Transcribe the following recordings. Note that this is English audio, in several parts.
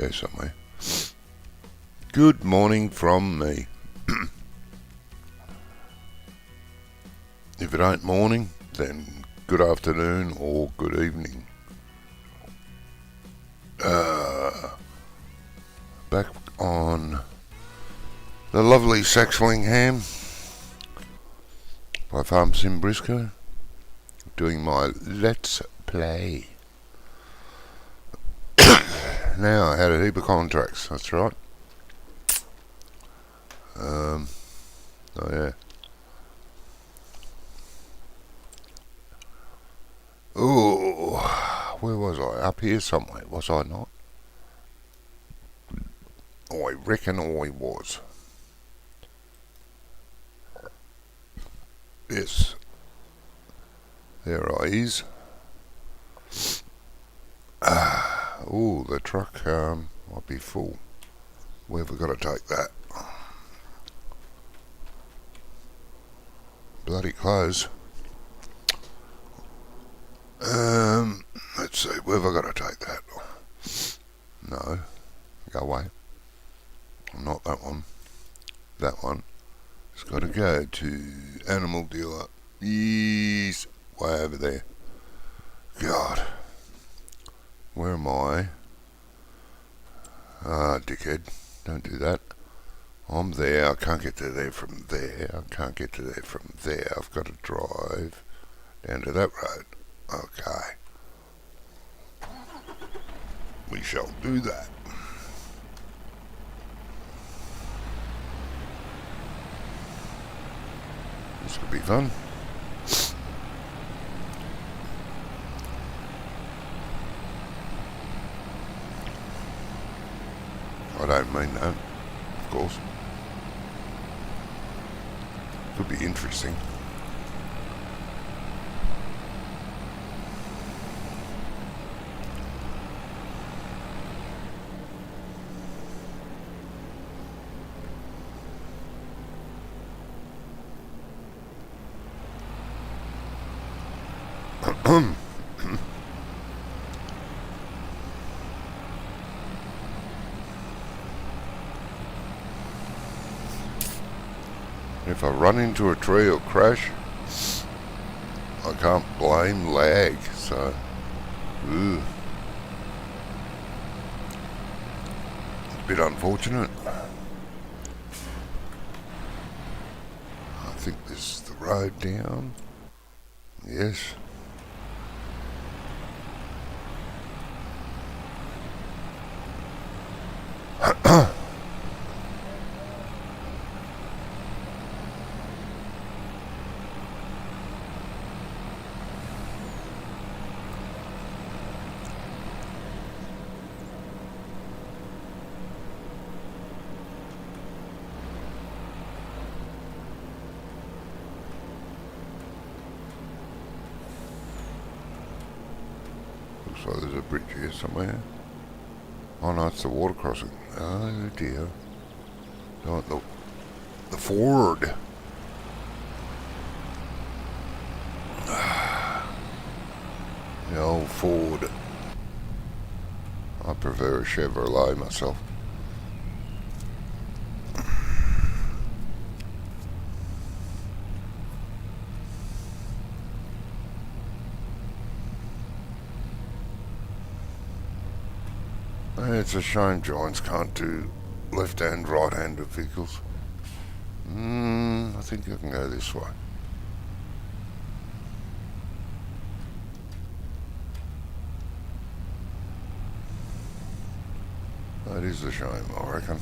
there somewhere. Good morning from me. If it ain't morning, then good afternoon or good evening. Back on the lovely Saxlingham by Farm Sim Briscoe, doing my Let's Play. Now, I had a heap of contracts, that's right. Oh yeah. Oh, where was I? Up here somewhere, was I not? I reckon I was. Yes. There I is. Oh, the truck might be full. Where have we got to take that? Bloody close. Let's see, where have I got to take that? No, go away. Not that one. That one. It's got to go to animal dealer. Yes, way over there. God. Where am I? Ah, dickhead. Don't do that. I'm there. I can't get to there from there. I can't get to there from there. I've got to drive down to that road. Okay. We shall do that. This could be fun. I don't mean that, of course. Could be interesting. If I run into a tree or crash, I can't blame lag, so it's a bit unfortunate. I think this is the road down. Yes. Looks like there's a bridge here somewhere. Oh no, it's the water crossing. Oh dear. Oh, the ford. The old Ford. I prefer a Chevrolet myself. It's a shame giants can't do left and right handed vehicles. I think I can go this way. That is a shame, I reckon.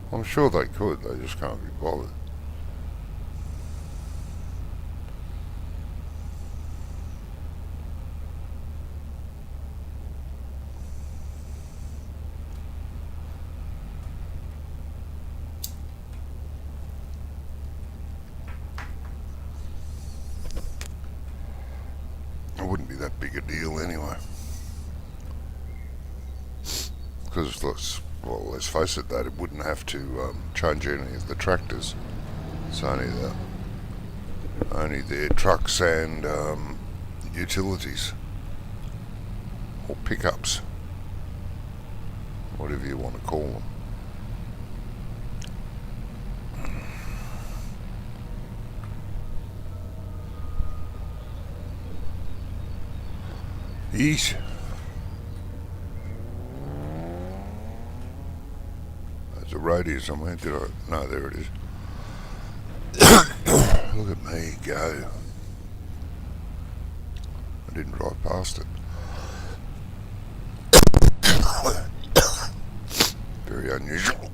I'm sure they could, they just can't be bothered. It wouldn't be that big a deal anyway. Because Well, let's face it, that it wouldn't have to change any of the tractors. It's only their trucks and utilities or pickups, whatever you want to call them. Yeesh. There's a road here somewhere. Did I? No, there it is. Look at me go. I didn't drive past it. Very unusual.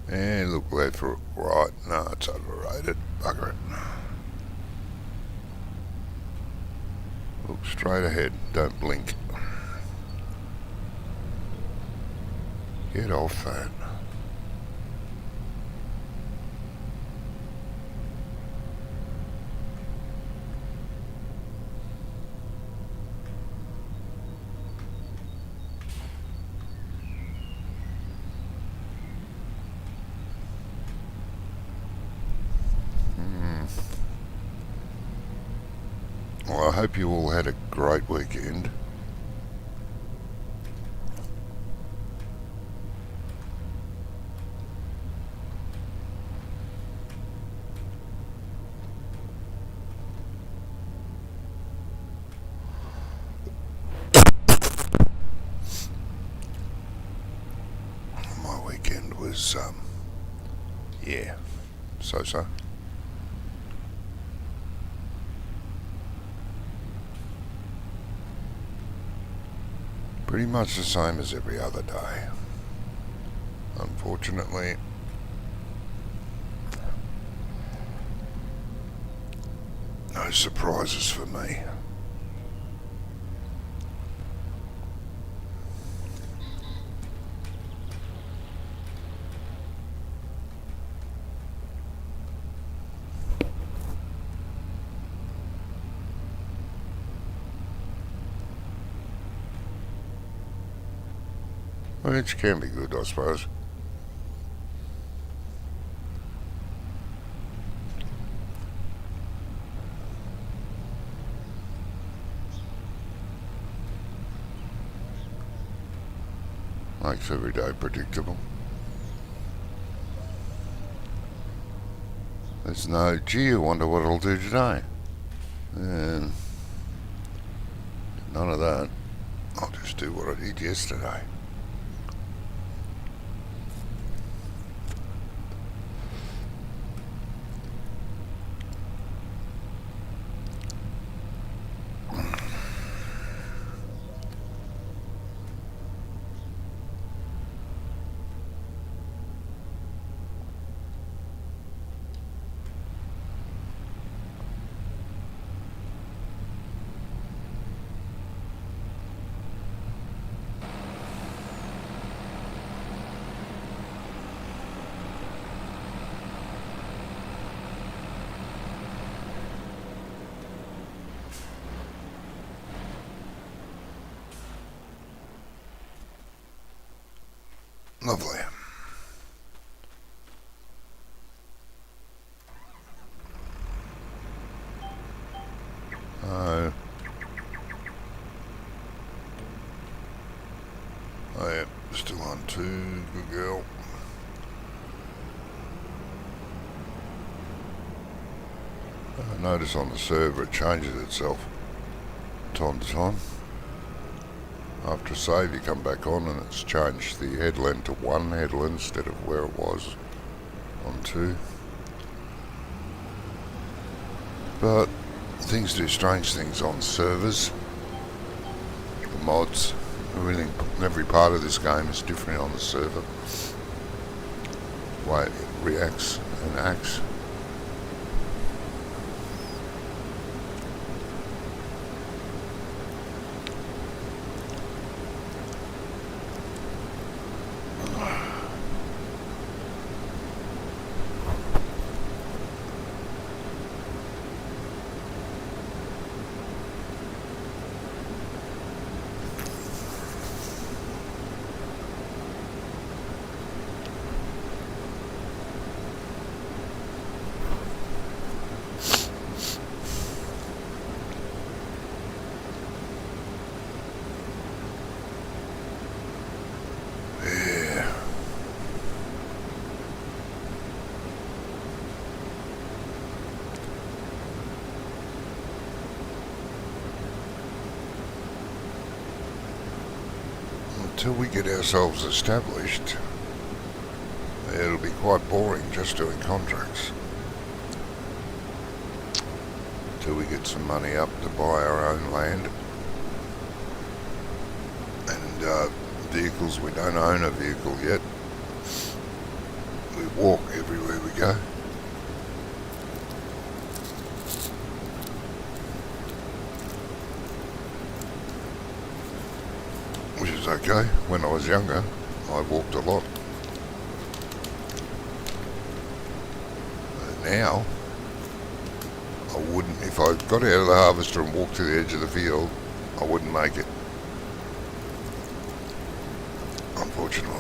And look left or right. No, it's overrated. Bugger it. Look straight ahead. Don't blink. Get off that. Well, I hope you all had a great weekend. My weekend was, yeah, so. Pretty much the same as every other day. Unfortunately, no surprises for me. Which can be good, I suppose. Makes every day predictable. There's no, gee, I wonder what it'll do today. And none of that. I'll just do what I did yesterday. Lovely. Oh, yeah, still on 2. Good girl. I notice on the server it changes itself time to time. After a save you come back on and it's changed the headland to one headland instead of where it was on two. But things do strange things on servers. The mods, every part of this game is different on the server. The way it reacts and acts. Until we get ourselves established, it'll be quite boring just doing contracts. Till we get some money up to buy our own land. And vehicles, we don't own a vehicle yet. We walk everywhere we go. Which is okay. When I was younger, I walked a lot. But now, I wouldn't, if I got out of the harvester and walked to the edge of the field, I wouldn't make it. Unfortunately.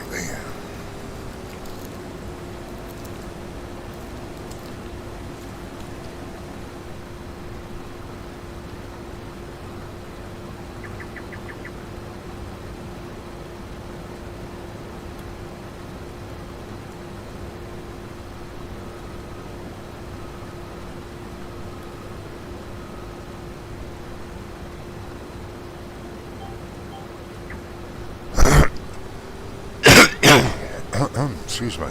Excuse me.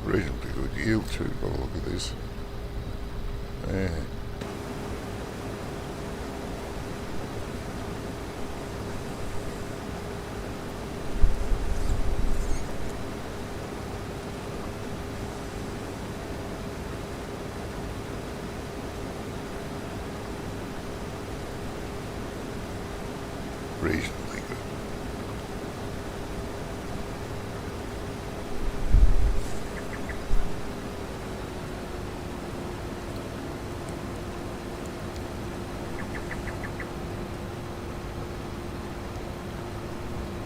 Reasonably good yield too, by the look of this. Yeah. Reasonably good.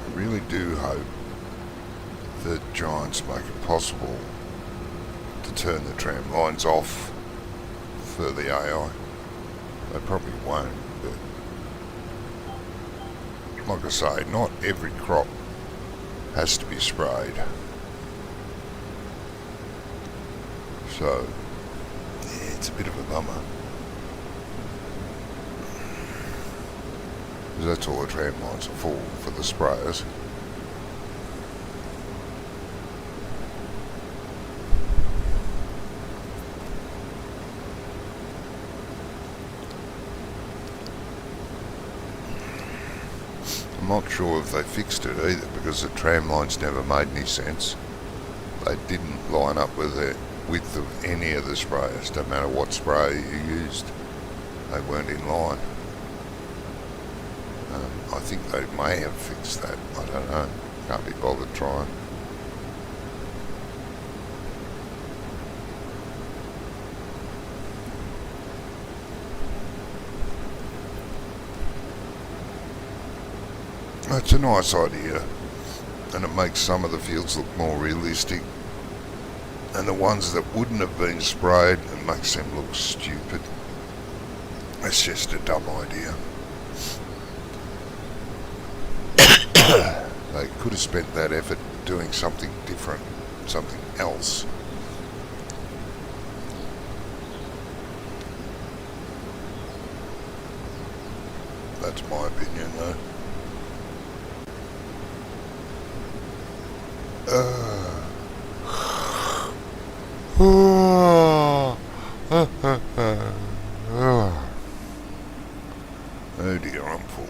I really do hope that Giants make it possible to turn the tram lines off for the AI. They probably won't, but like I say, not every crop has to be sprayed. So, yeah. It's a bit of a bummer. Because that's all the tram lines are for the sprayers. I'm not sure if they fixed it either, because the tram lines never made any sense. They didn't line up with the width of any of the sprayers, no matter what sprayer you used. They weren't in line. I think they may have fixed that. I don't know. Can't be bothered trying. It's a nice idea, and it makes some of the fields look more realistic, and the ones that wouldn't have been sprayed, it makes them look stupid. It's just a dumb idea. They could have spent that effort doing something different, something else. That's my opinion, though. Oh dear, I'm full.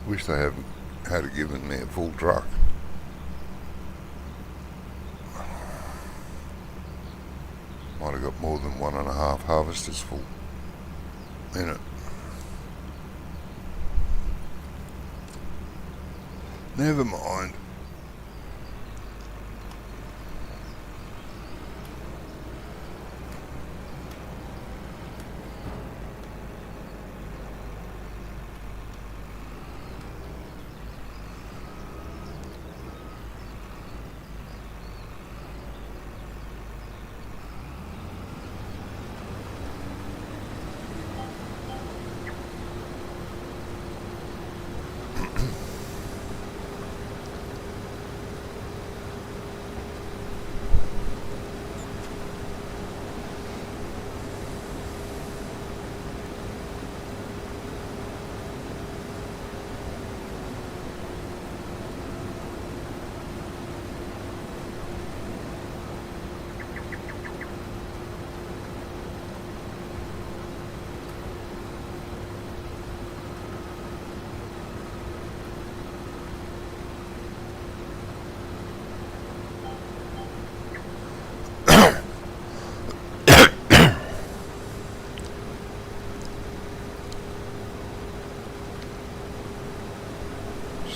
Wish they hadn't had given me a full truck. Might have got more than 1.5 harvesters full in it. Never mind.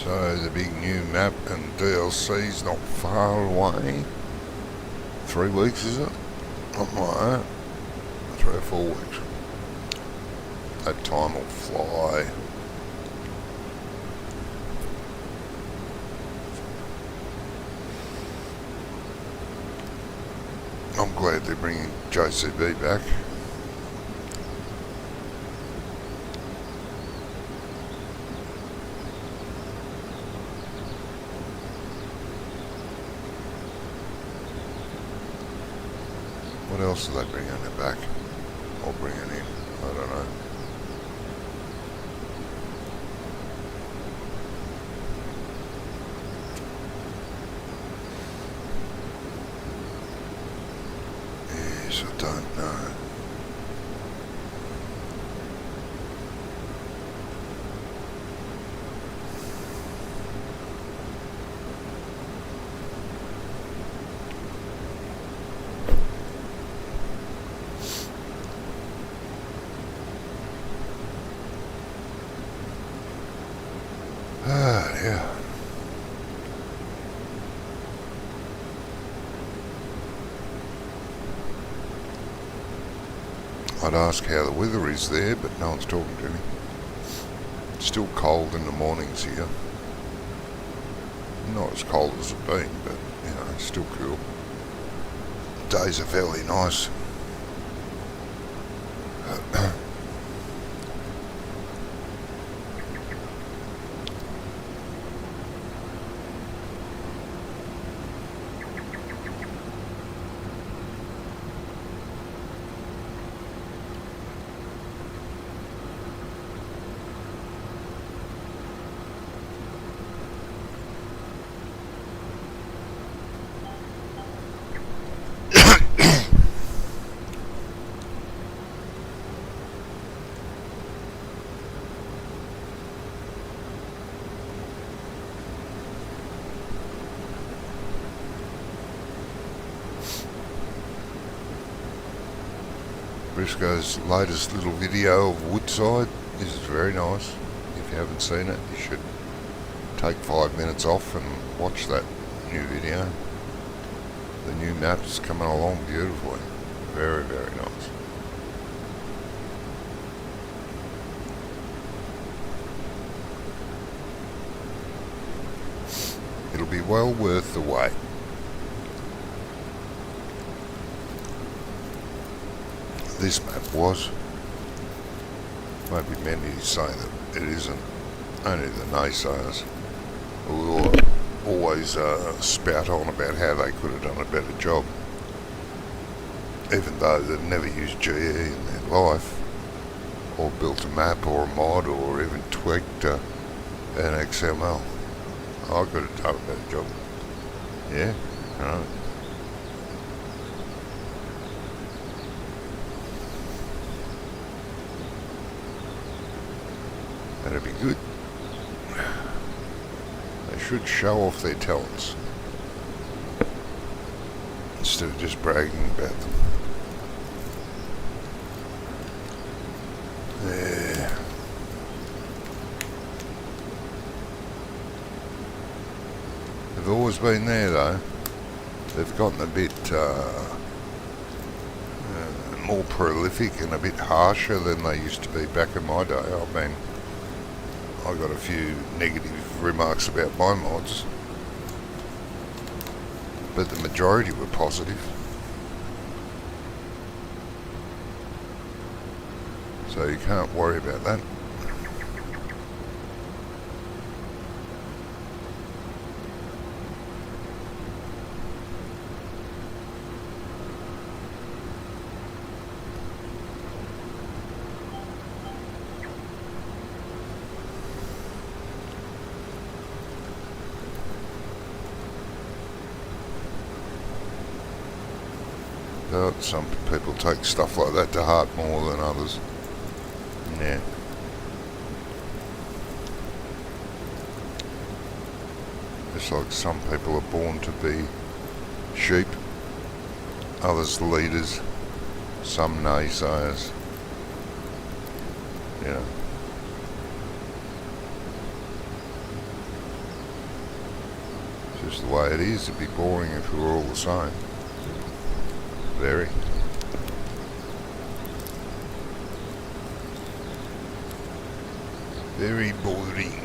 So the big new map and DLC's not far away. 3 weeks, is it? Something like that. 3 or 4 weeks. That time will fly. I'm glad they're bringing JCB back. What else are they bringing it back? Or bringing in? I don't know. Yes, I don't know. Ah, yeah. I'd ask how the weather is there, but no one's talking to me. It's still cold in the mornings here. Not as cold as it's been, but, you know, it's still cool. Days are fairly nice. Briscoe's latest little video of Woodside is very nice. If you haven't seen it, you should take 5 minutes off and watch that new video. The new map's coming along beautifully. Very, very nice. It'll be well worth the wait. This map was. Maybe many say that it isn't. Only the naysayers who will always spout on about how they could have done a better job, even though they've never used GE in their life, or built a map or a mod or even tweaked an XML. I could have done a better job. Yeah, right. That'd be good. They should show off their talents instead of just bragging about them. Yeah. They've always been there though. They've gotten a bit more prolific and a bit harsher than they used to be back in my day. I mean, I got a few negative remarks about my mods, but the majority were positive. So you can't worry about that. Some people take stuff like that to heart more than others. Yeah. It's like some people are born to be sheep, others leaders, some naysayers. You know. It's just the way it is. It'd be boring if we were all the same. Very. Very boring.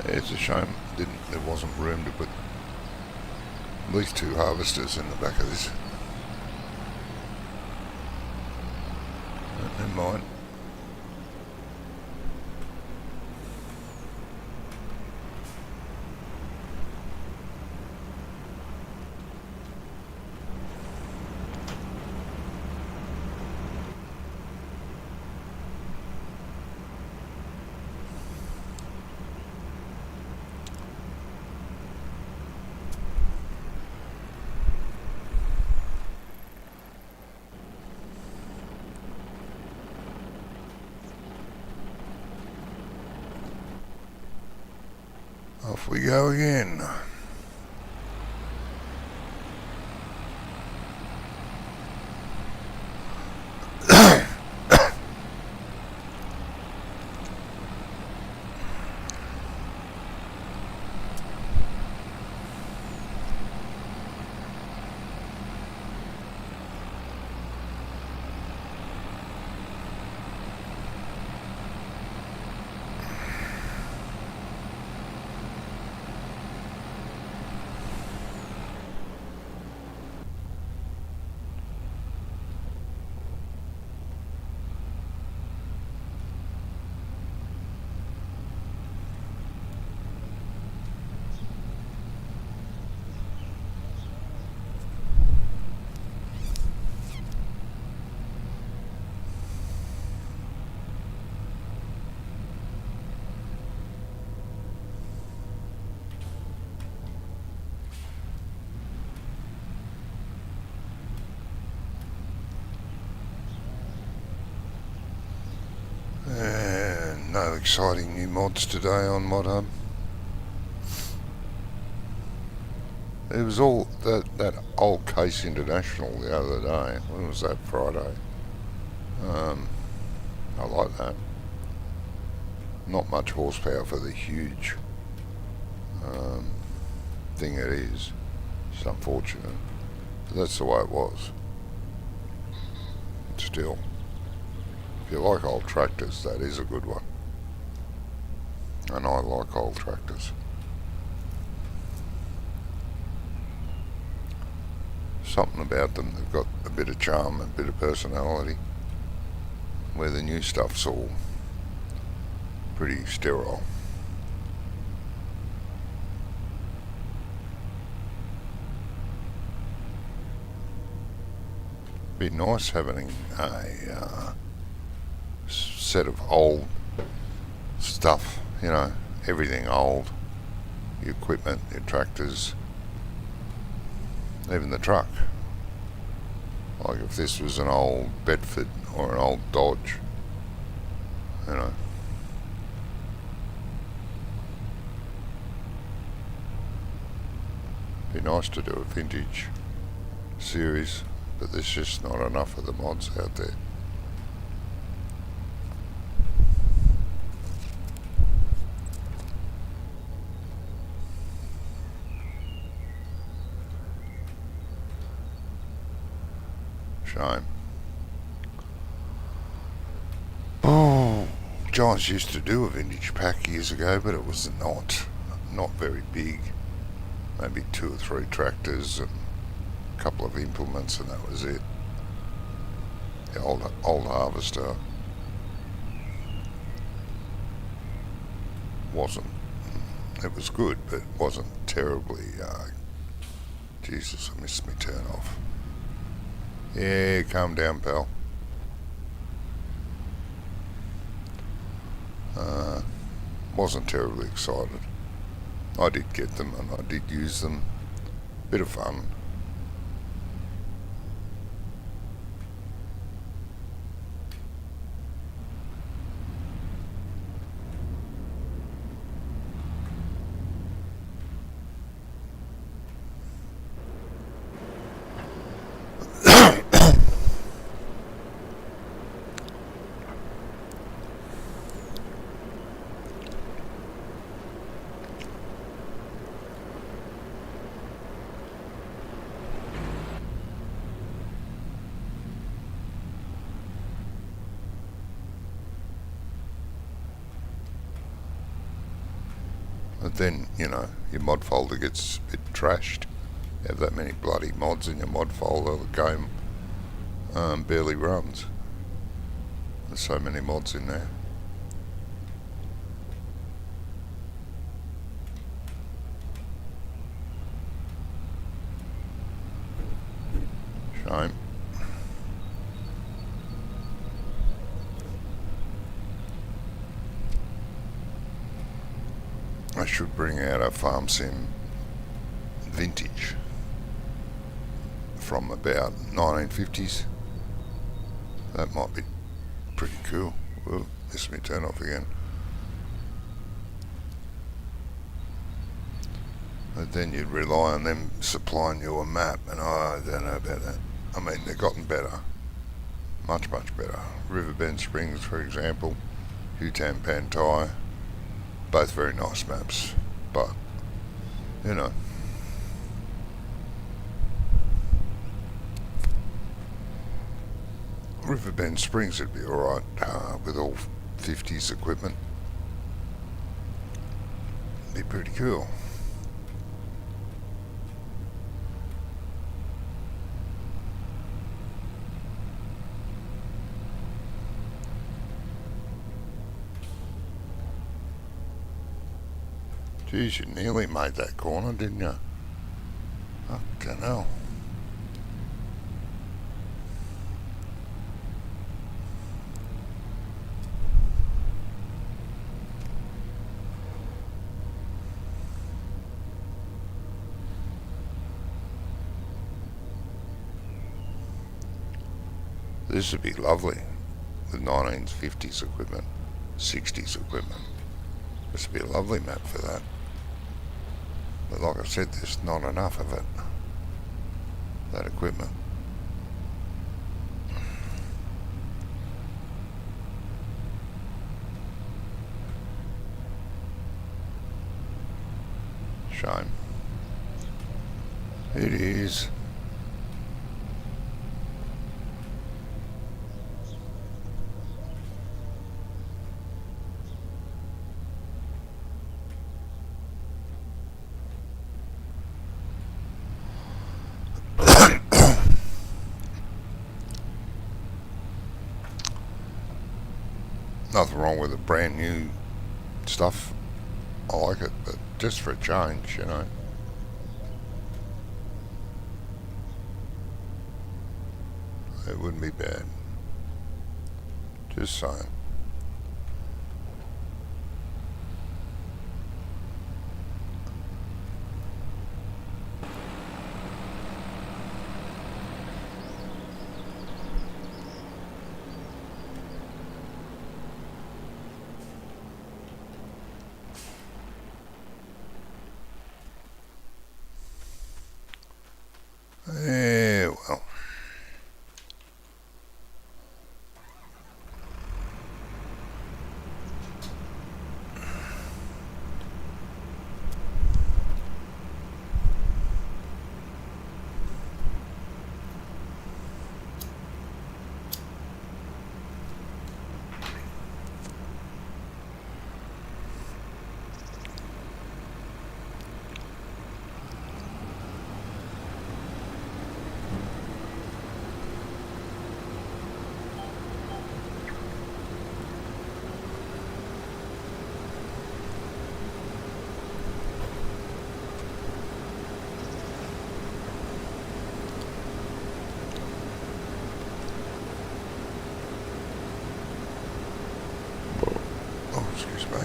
It's a shame there wasn't room to put at least 2 harvesters in the back of this. But never mind. Off we go again. And no exciting new mods today on Mod Hub. It was all that old Case International the other day. When was that? Friday. I like that. Not much horsepower for the huge thing it is. It's unfortunate. But that's the way it was. Still, if you like old tractors, that is a good one. And I like old tractors. Something about them, they've got a bit of charm, a bit of personality, where the new stuff's all pretty sterile. Be nice having a set of old stuff, you know, everything old, your equipment, your tractors, even the truck. Like if this was an old Bedford or an old Dodge, you know. Be nice to do a vintage series, but there's just not enough of the mods out there. Shame. Oh, Giants used to do a vintage pack years ago, but it was not very big. Maybe 2 or 3 tractors and a couple of implements, and that was it. The old harvester wasn't. It was good, but it wasn't terribly. Jesus, I missed my turn off. Yeah, calm down, pal. Wasn't terribly excited. I did get them and I did use them. Bit of fun. But then, you know, your mod folder gets a bit trashed. You have that many bloody mods in your mod folder, the game barely runs. There's so many mods in there. Shame. I should bring out a farm sim vintage from about 1950s. That might be pretty cool. Well, this may turn off again. But then you'd rely on them supplying you a map, and I don't know about that. I mean, they've gotten better. Much, much better. Riverbend Springs, for example, Hutan Pantai, both very nice maps, but, you know. Riverbend Springs would be alright with all 50s equipment. Be pretty cool. Geez, you nearly made that corner, didn't you? Fucking hell. This would be lovely with 1950s equipment, 60s equipment. This would be a lovely map for that. But like I said, there's not enough of it, that equipment. Shame. It is. Nothing wrong with the brand new stuff. I like it, but just for a change, you know. It wouldn't be bad. Just saying. Yeah, well. Oh, excuse me.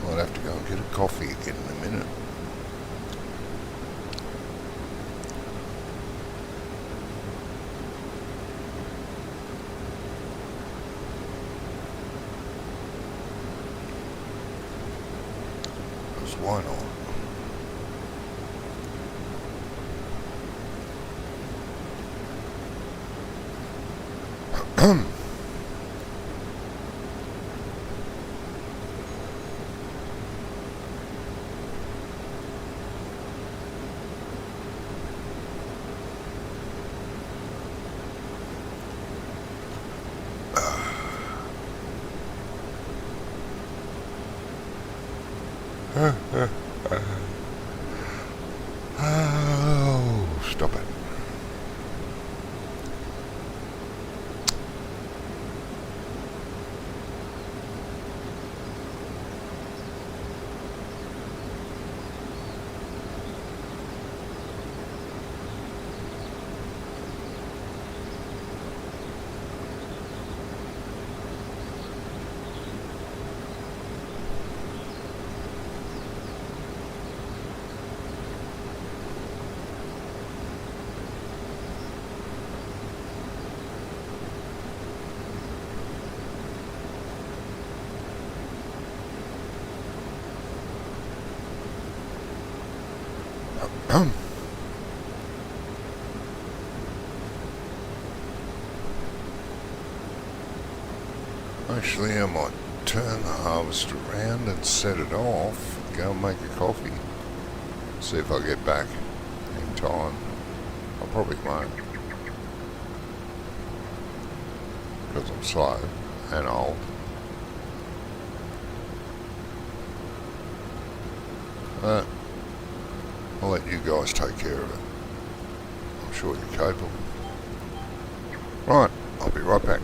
Might have to why not? Oh, stop it. Actually, I might turn the harvester around and set it off, go and make a coffee, see if I get back in time. I probably won't, because I'm slow and old. I'll let you guys take care of it. I'm sure you're capable. Right, I'll be right back.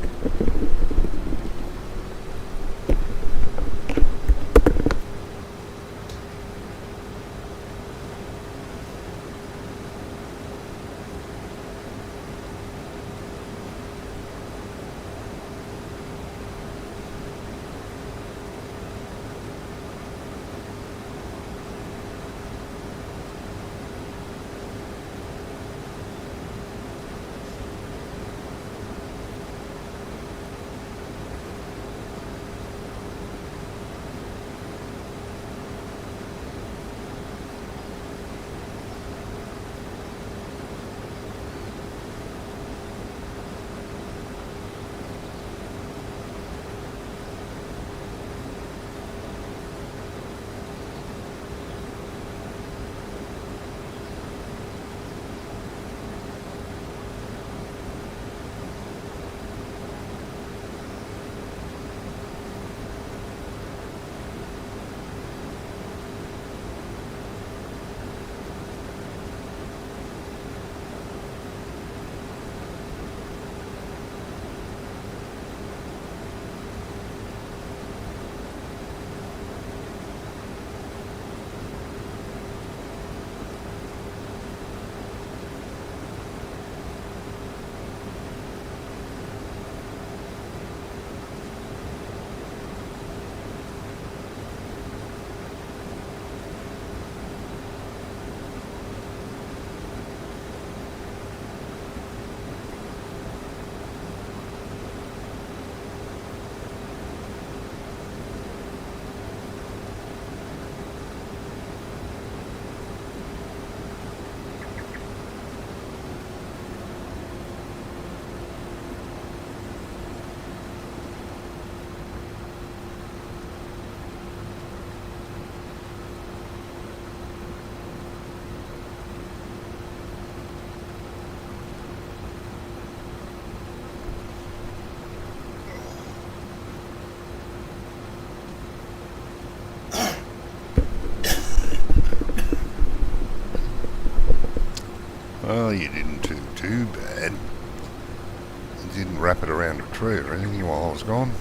Well, you didn't do too bad. You didn't wrap it around a tree or anything while I was gone.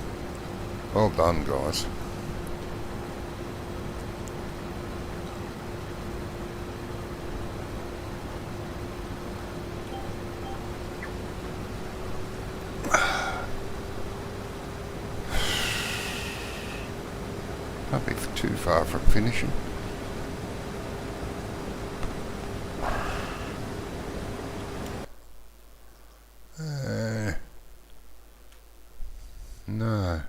Well done, guys. Can't be too far from finishing. No.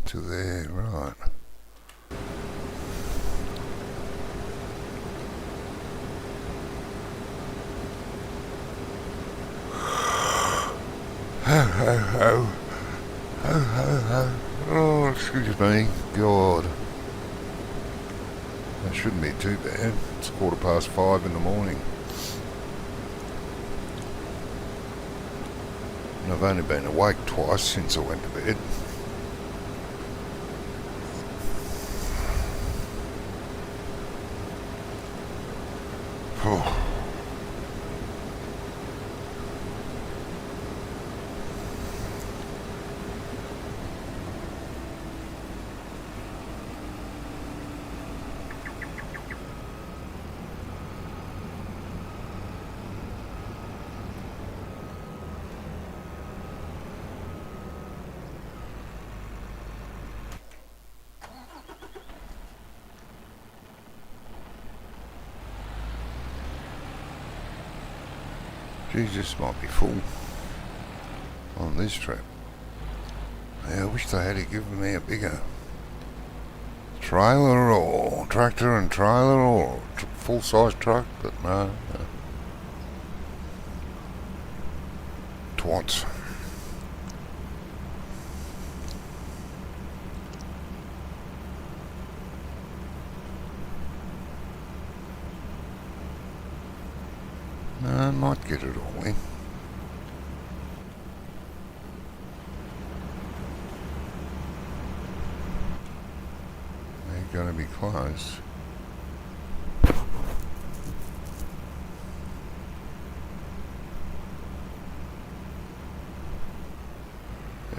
To there, right. ho. Ho, ho, ho. Oh, excuse me. God. That shouldn't be too bad. It's 5:15 in the morning. And I've only been awake twice since I went to bed. Oh. Geez, this might be full on this trip. Yeah, I wish they had given me a bigger trailer or tractor and trailer or full-size truck, but no. Twats. No, I might get it all in. They're going to be close.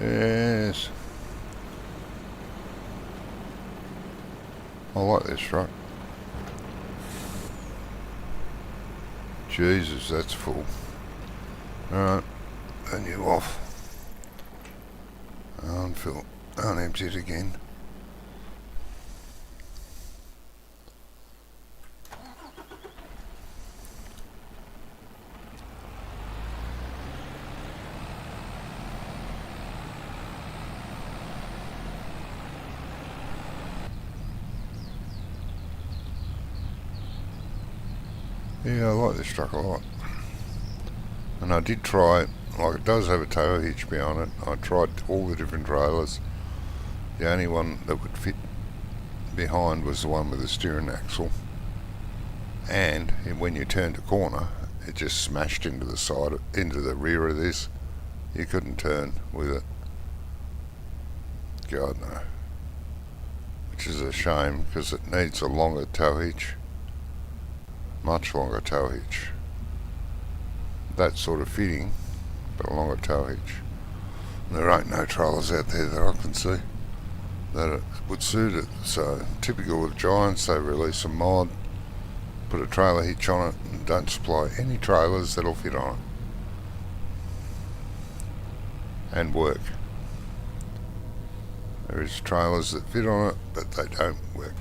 Yes. I like this truck. Jesus, that's full. Alright, and you off. Unfill, unempty it again. Yeah, I like this truck a lot. And I did try it, like it does have a tow hitch behind it. I tried all the different trailers. The only one that would fit behind was the one with the steering axle. And when you turned a corner, it just smashed into the side, into the rear of this. You couldn't turn with it. God no. Which is a shame because it needs a longer tow hitch. Much longer tow hitch. That sort of fitting, but a longer tow hitch. And there ain't no trailers out there that I can see that it would suit it. So typical of Giants, they release a mod, put a trailer hitch on it, and don't supply any trailers that'll fit on it and work. There is trailers that fit on it, but they don't work.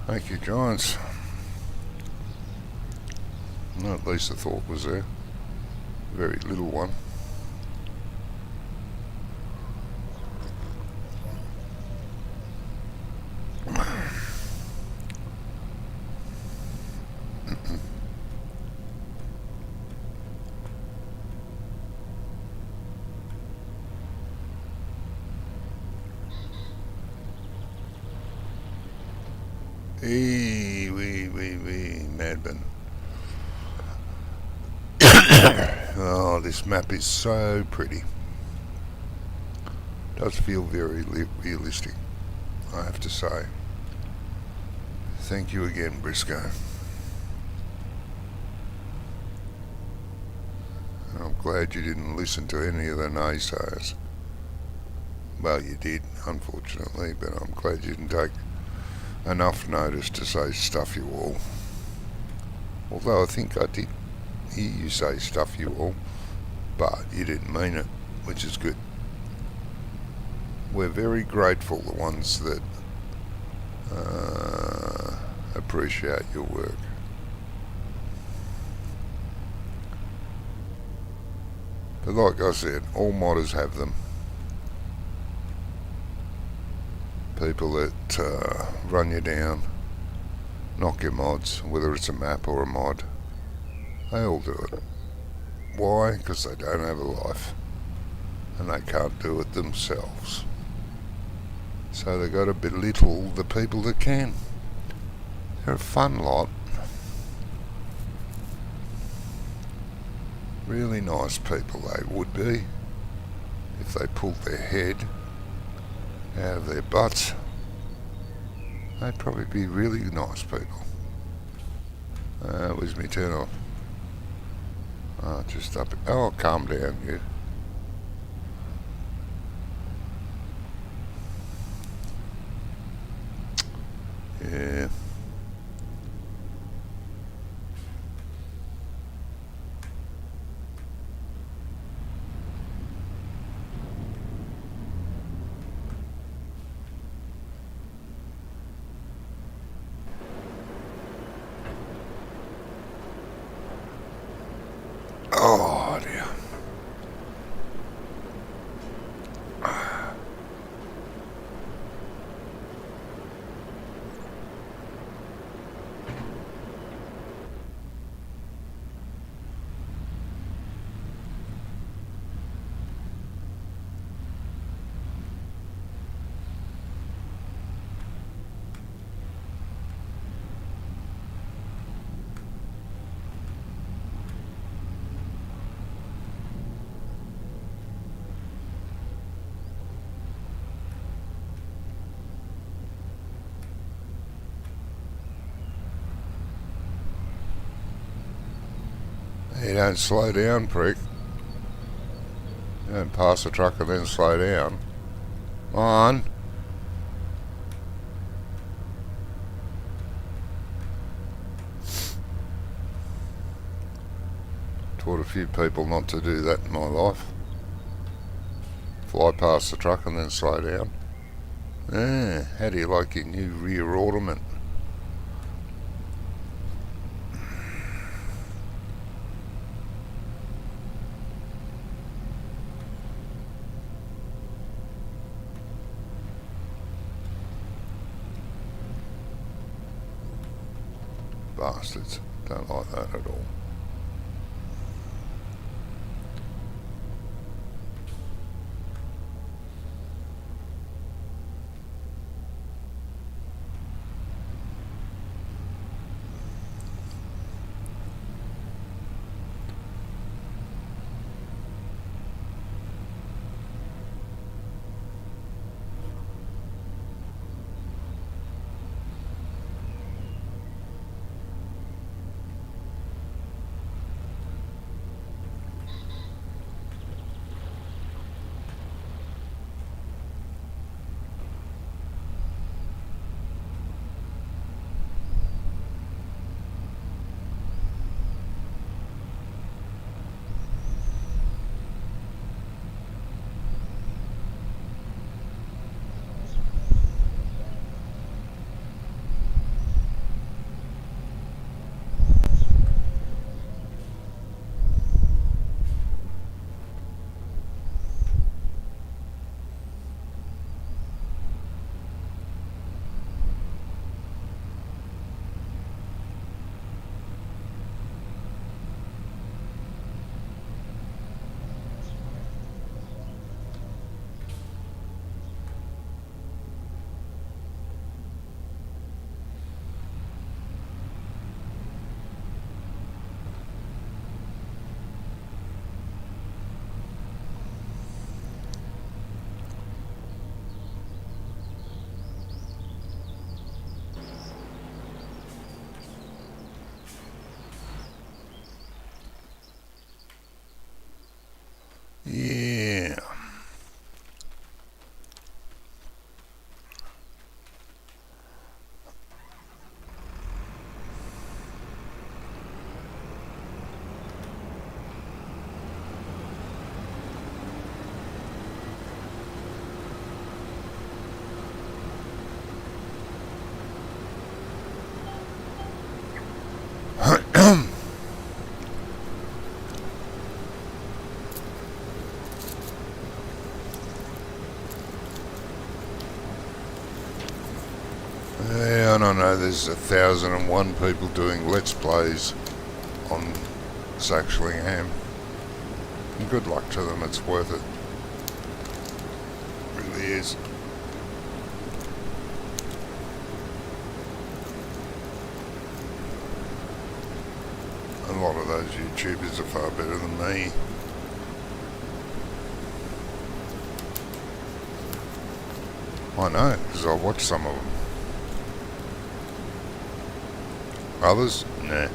Thank you, Giants. No, at least the thought was there. Very little one. Wee, madman. Oh, this map is so pretty. Does feel very realistic, I have to say. Thank you again, Briscoe. I'm glad you didn't listen to any of the naysayers. Well, you did, unfortunately, but I'm glad you didn't take enough notice to say stuff you all. Although I think I did hear you say stuff you all, but you didn't mean it, which is good. We're very grateful, the ones that appreciate your work. But like I said, all modders have them. People that run you down, knock your mods, whether it's a map or a mod. They all do it. Why? Because they don't have a life. And they can't do it themselves. So they've got to belittle the people that can. They're a fun lot. Really nice people they would be if they pulled their head out of their butts. They'd probably be really nice people. Where's me turn off? Oh, just up. Oh, calm down, you. Yeah. Oh dear. You don't slow down, prick. You don't pass the truck and then slow down. Come on. Taught a few people not to do that in my life. Fly past the truck and then slow down. How do you like your new rear ornament? Bastards. Don't like that at all. Yeah. Yeah, and I know there's 1,001 people doing Let's Plays on Saxlingham. And good luck to them, it's worth it. It really is. A lot of those YouTubers are far better than me. I know, because I watch some of them. Others? Nah.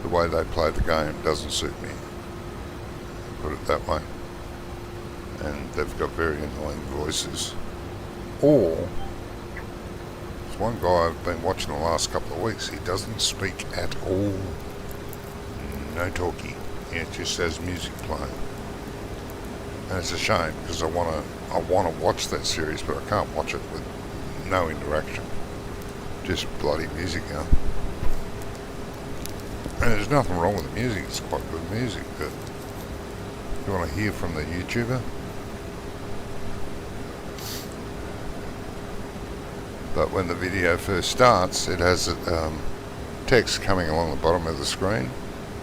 The way they play the game doesn't suit me, put it that way. And they've got very annoying voices. Or, there's one guy I've been watching the last couple of weeks, he doesn't speak at all. No talkie. It just has music playing. And it's a shame, because I wanna watch that series, but I can't watch it with no interaction. Just bloody music going. And there's nothing wrong with the music, it's quite good music, but you want to hear from the YouTuber? But when the video first starts, it has text coming along the bottom of the screen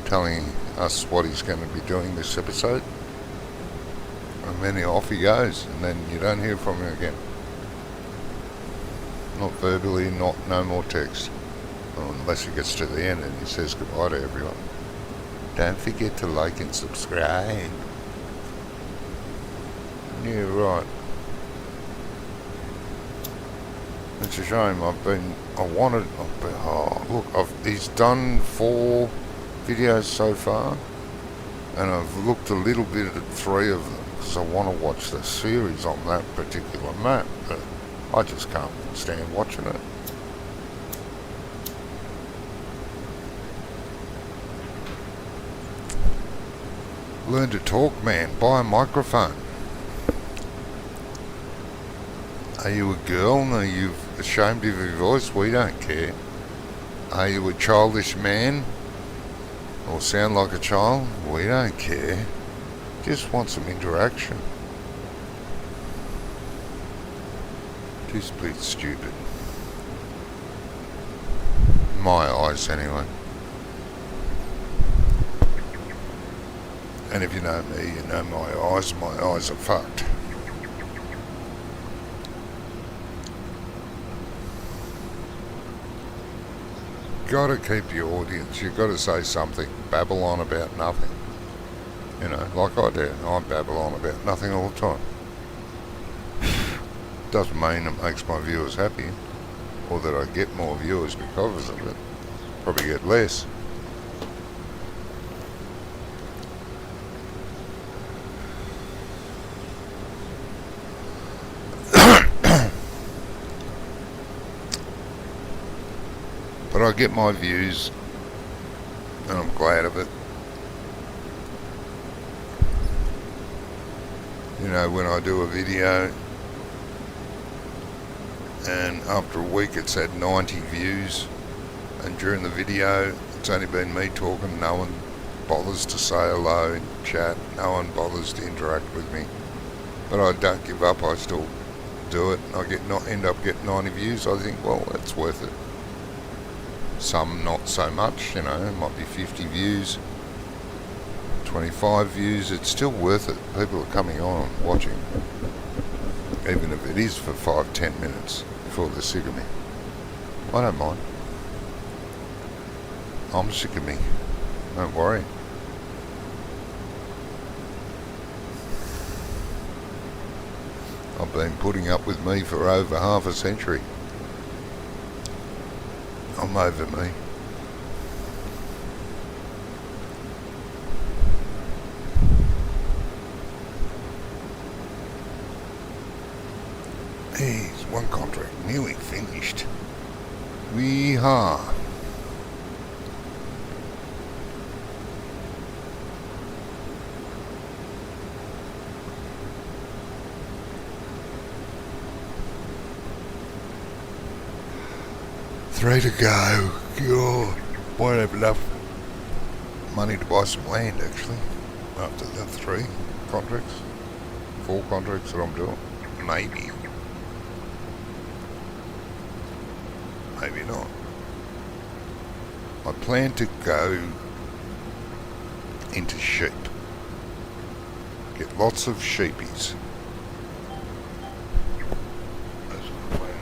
telling us what he's going to be doing this episode. And then off he goes, and then you don't hear from him again. Not verbally, no more text. Unless he gets to the end and he says goodbye to everyone. Don't forget to like and subscribe. Yeah, right. It's a shame. He's done 4 videos so far, and I've looked a little bit at 3 of them because I want to watch the series on that particular map, but I just can't stand watching it. Learn to talk, man. Buy a microphone. Are you a girl? Are you ashamed of your voice? We don't care. Are you a childish man? Or sound like a child? We don't care. Just want some interaction. Too split stupid. My eyes, anyway. And if you know me, you know my eyes are fucked. Gotta keep your audience, you've got to say something, babble on about nothing. You know, like I do, I babble on about nothing all the time. Doesn't mean it makes my viewers happy, or that I get more viewers because of it. Probably get less. But I get my views, and I'm glad of it. You know, when I do a video, and after a week it's had 90 views, and during the video it's only been me talking, no one bothers to say hello, chat, no one bothers to interact with me. But I don't give up, I still do it. I end up getting 90 views. I think, well, that's worth it. Some not so much, you know, it might be 50 views, 25 views, it's still worth it. People are coming on and watching, even if it is for 5-10 minutes before they're sick of me. I don't mind. I'm sick of me, don't worry. I've been putting up with me for over half a century. I'm over me. Here's one contract nearly finished. Weehaw. 3 to go. God, won't have enough money to buy some land actually. After the 3 contracts, 4 contracts that I'm doing, maybe not. I plan to go into sheep, get lots of sheepies. That's my plan.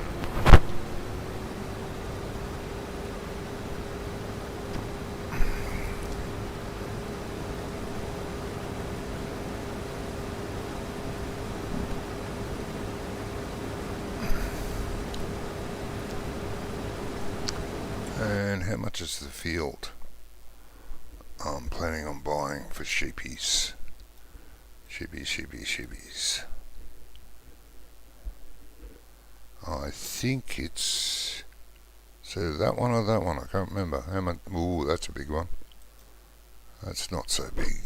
And how much is the field I'm planning on buying for sheepies? Sheepies. I think it's... So that one or that one? I can't remember. How much? Ooh, that's a big one. That's not so big.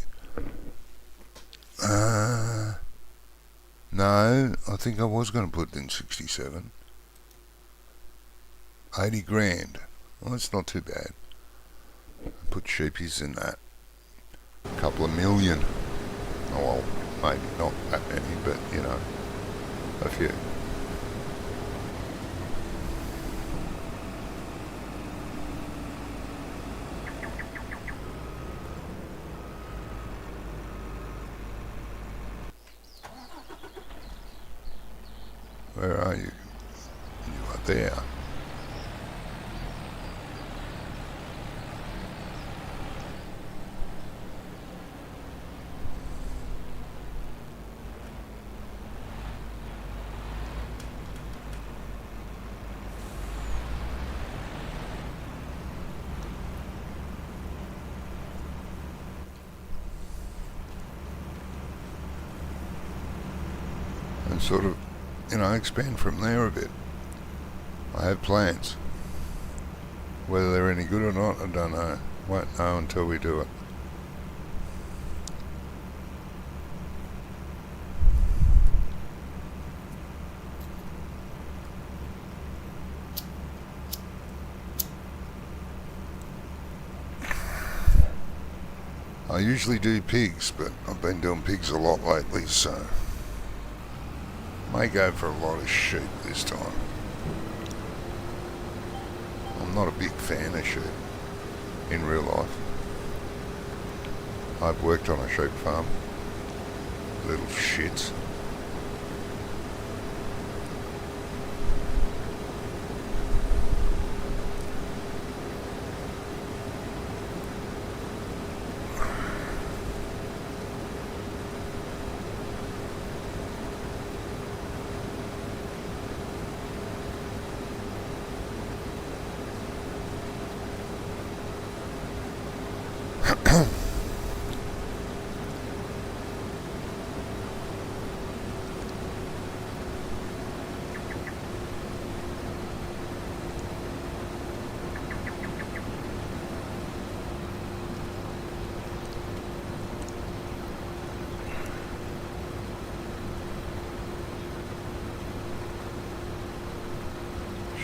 No, I think I was going to put it in 67. 80 grand. Well, that's not too bad. Put sheepies in that. A couple of million. Oh well, maybe not that many, but you know, a few. Where are you? You are there. And sort of, you know, expand from there a bit. I have plans. Whether they're any good or not, I don't know. Won't know until we do it. I usually do pigs, but I've been doing pigs a lot lately, so may go for a lot of sheep this time. I'm not a big fan of sheep in real life. I've worked on a sheep farm. Little shits.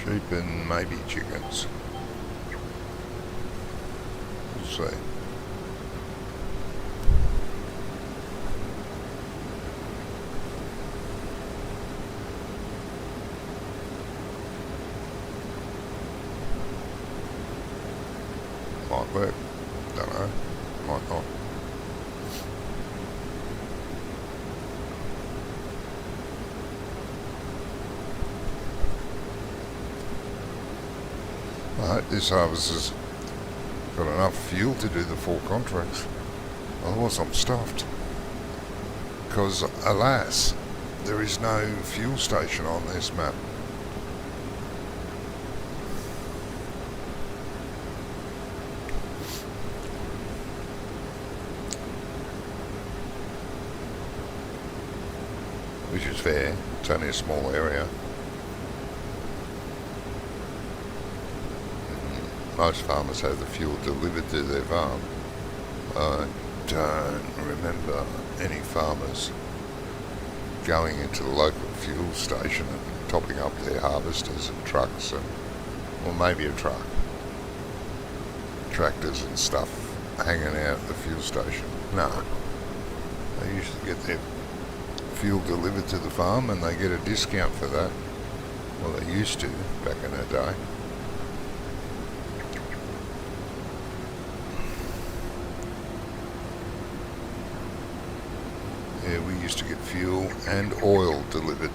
Sheep and maybe chickens. We'll see. Might work. Don't know. Might not. I hope this harvest has got enough fuel to do the 4 contracts. Otherwise I'm stuffed. Because, alas, there is no fuel station on this map. Which is fair. It's only a small area. Most farmers have the fuel delivered to their farm. I don't remember any farmers going into the local fuel station and topping up their harvesters and trucks and Or maybe a truck. Tractors and stuff hanging out at the fuel station. No. They used to get their fuel delivered to the farm and they get a discount for that. Well, they used to back in the day. Yeah, we used to get fuel and oil delivered,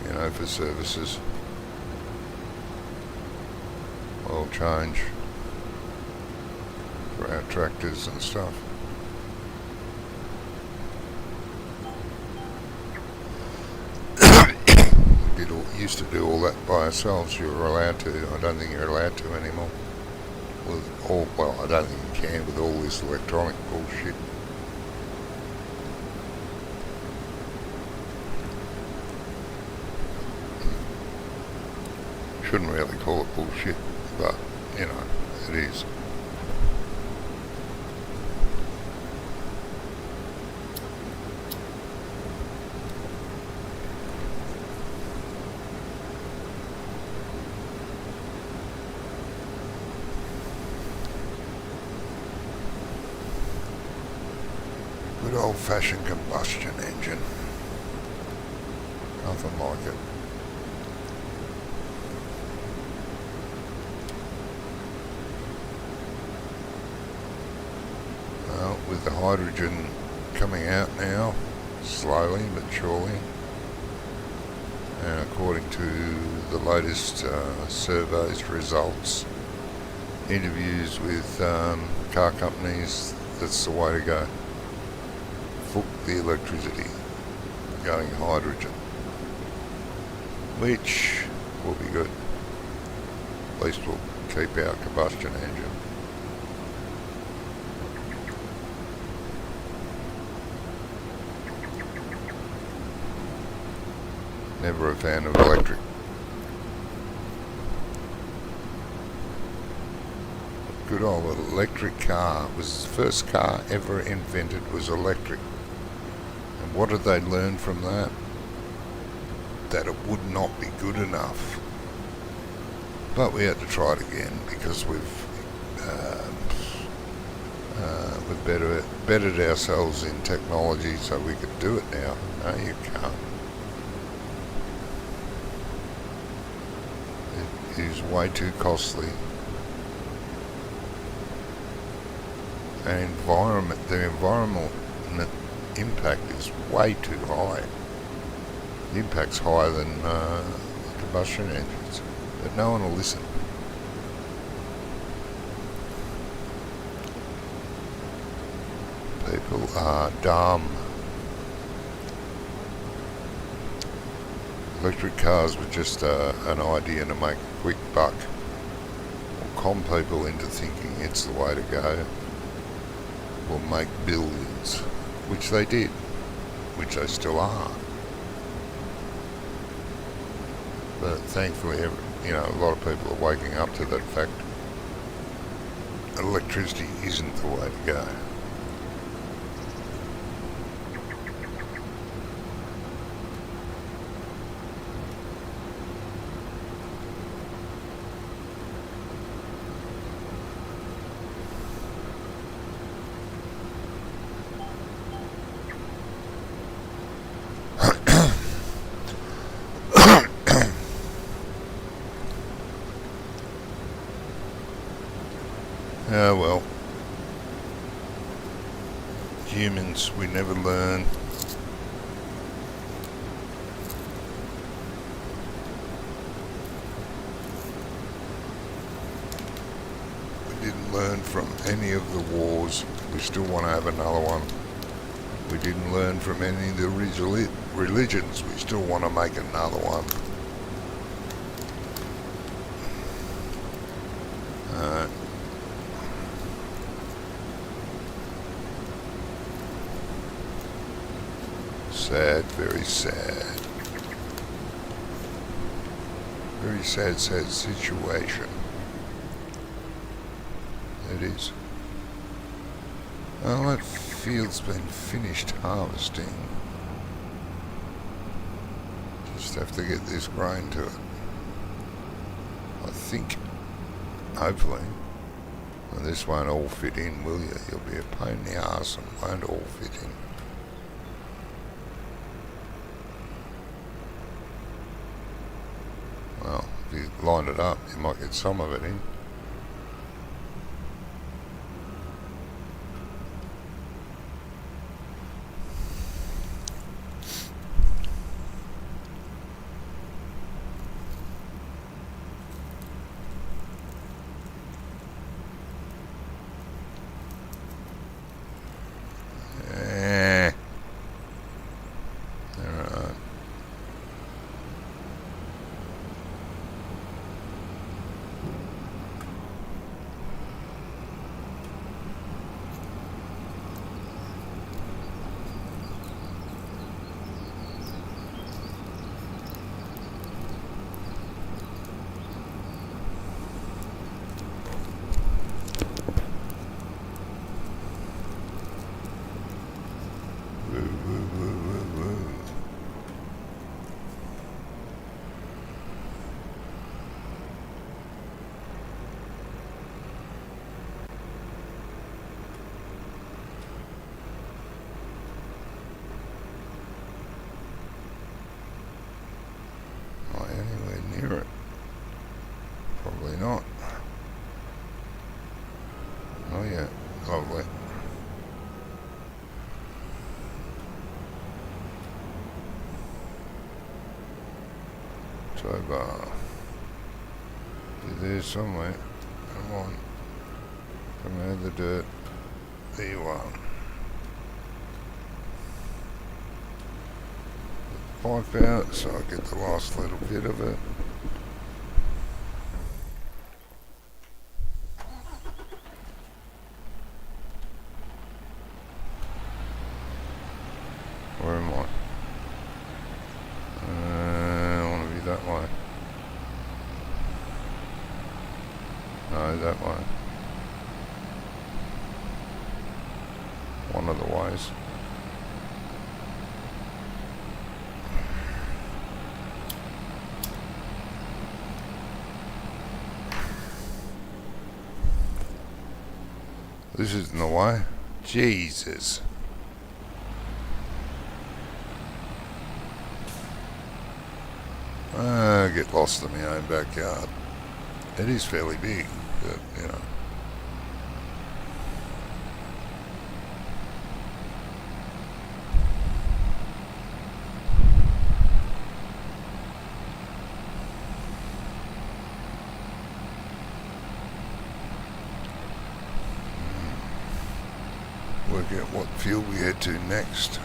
you know, for services. Oil change for our tractors and stuff. Used to do all that by ourselves. You were allowed to. I don't think you're allowed to anymore. Well, I don't think you can with all this electronic bullshit. Shouldn't really call it bullshit, but you know, it is. Good old-fashioned combustion engine. Nothing like it. Well, with the hydrogen coming out now, slowly but surely, and according to the latest surveys results, interviews with car companies, that's the way to go. Fuck the electricity, going hydrogen, which will be good. At least we'll keep our combustion engine. Never a fan of electric. Good old electric car was the first car ever invented, was electric. And what did they learn from that? That it would not be good enough. But we had to try it again because we've bettered ourselves in technology, so we could do it now. No, you can't. It is way too costly. And the environmental impact is way too high. The impact's higher than combustion engines, but no one will listen. People are dumb. Electric cars were just an idea to make a quick buck, or con people into thinking it's the way to go, or make billions, which they did, which they still are. But thankfully, you know, a lot of people are waking up to that fact. Electricity isn't the way to go. Well, humans, we never learn. We didn't learn from any of the wars. We still want to have another one. We didn't learn from any of the religions. We still want to make another one. Sad, very sad. Very sad situation. It is. Well, that field's been finished harvesting. Just have to get this grain to it. I think. Hopefully. And this won't all fit in, will you? You'll be a pain in the arse and won't all fit in. Well, if you line it up, you might get some of it in. Not anywhere near it. Probably not. Oh yeah, lovely. Toba. You're there somewhere. Come on. Come out of the dirt. There you are. Pipe out so I get the last little bit of it. Where am I? I want to be that way. No, that way. One of the ways. This isn't the way. Jesus. I get lost in my own backyard. It is fairly big, but you know. Work out what field we head to next.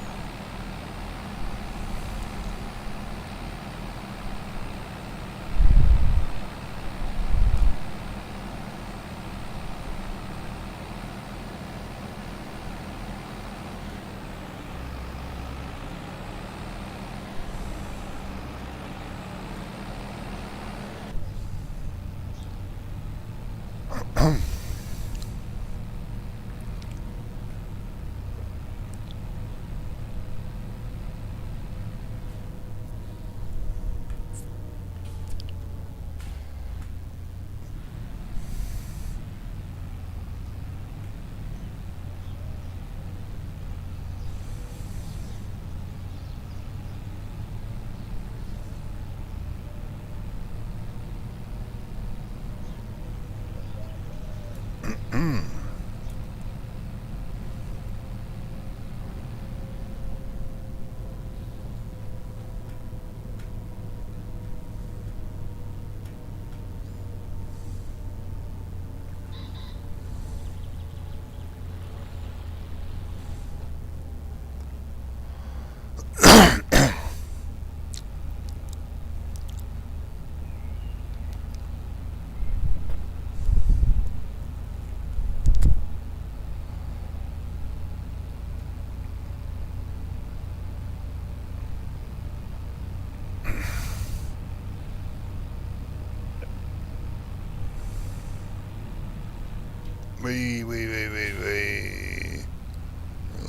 Wee. Really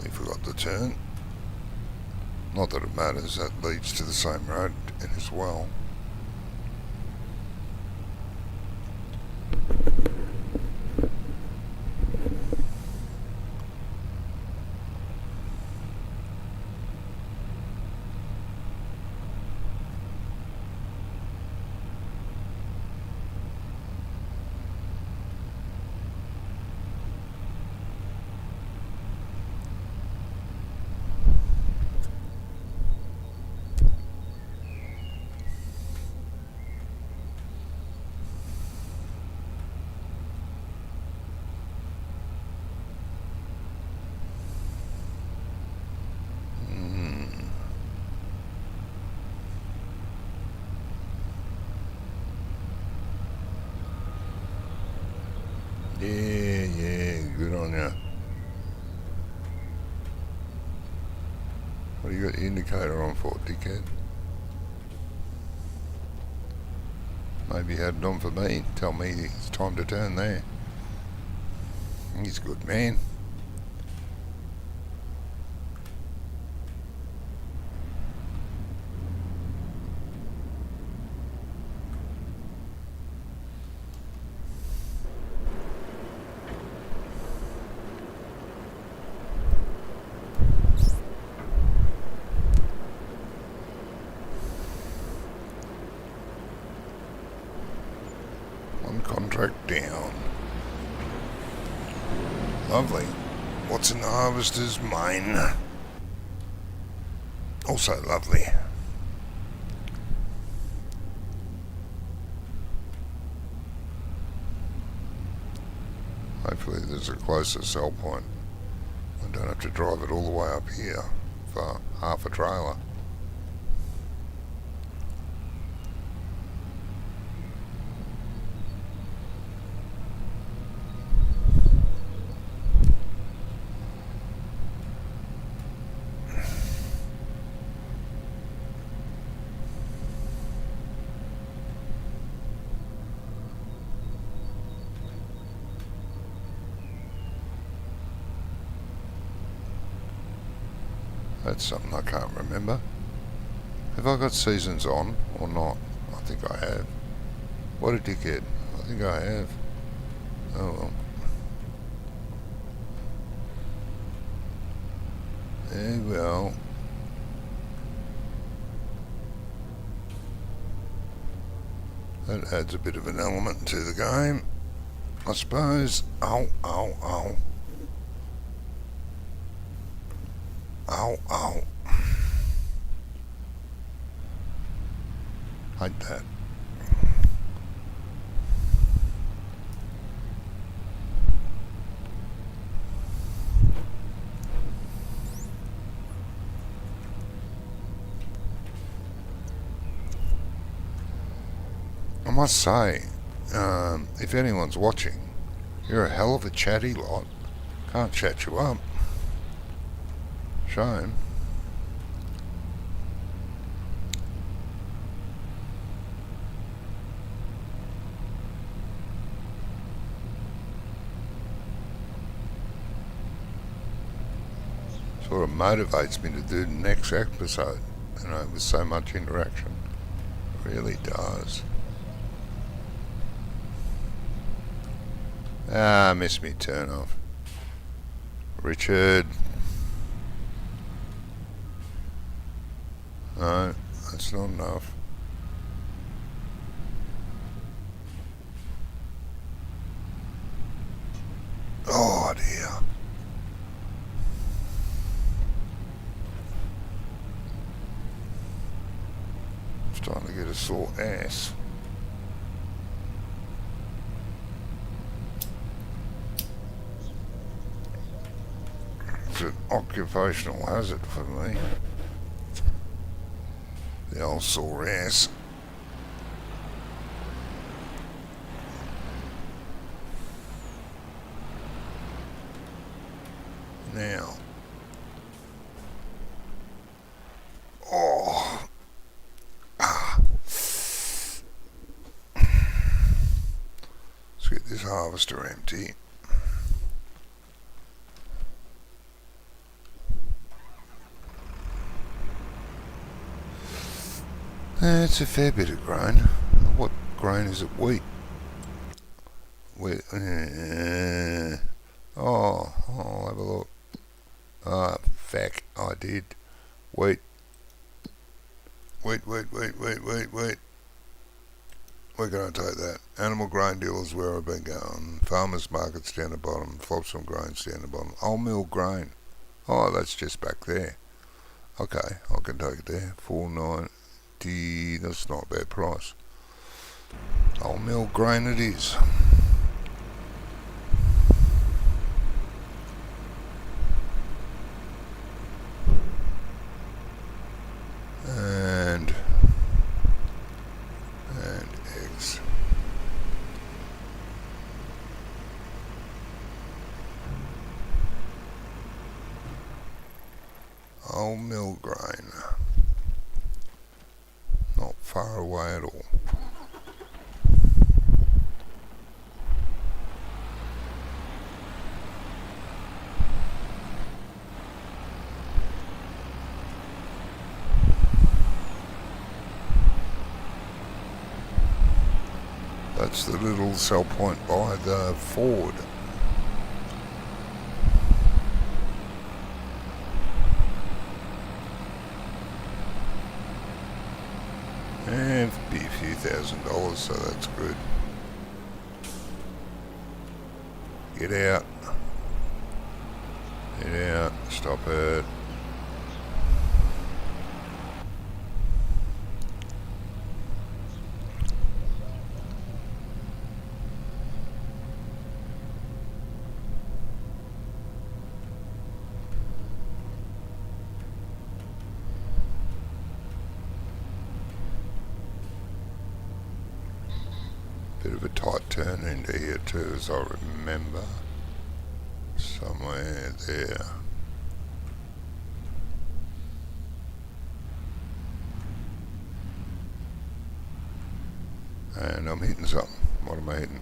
forgot to turn. Not that it matters, that leads to the same road as well. What do you got the indicator on for, dickhead? Maybe you had it on for me. Tell me it's time to turn there. He's a good man. One contract down. Lovely. What's in the harvester's mine? Also lovely. Hopefully there's a closer sell point. I don't have to drive it all the way up here for half a trailer. That's something I can't remember. Have I got seasons on or not? I think I have. What a dickhead. I think I have. Oh well. Well. That adds a bit of an element to the game, I suppose. Ow, ow, ow. Ow, ow. Hate that. I must say, if anyone's watching, you're a hell of a chatty lot. Can't chat you up. Shame. Sort of motivates me to do the next episode, with so much interaction. It really does. Ah, missed me turn off. Richard. No, that's not enough. Oh dear. It's time to get a sore ass. It's an occupational hazard for me. The old sore ass. Now. Oh. Let's get this harvester empty. It's a fair bit of grain. What grain is it? Wheat. Wheat. Oh, I'll have a look. Ah, feck, I did. Wheat. Wheat. We're going to take that. Animal grain dealers where I've been going. Farmers markets down the bottom. Flopsome grains down the bottom. Old mill grain. Oh, that's just back there. Okay, I can take it there. $4.90. That's not a bad price. Old mill grain it is. And eggs. Old mill grain. Not far away at all. That's the little sell point by the Ford. And it'd be a few $1,000s, so that's good. Get out. Get out. Stop it. Bit of a tight turn into here too, as I remember. Somewhere there. And I'm hitting something. What am I hitting?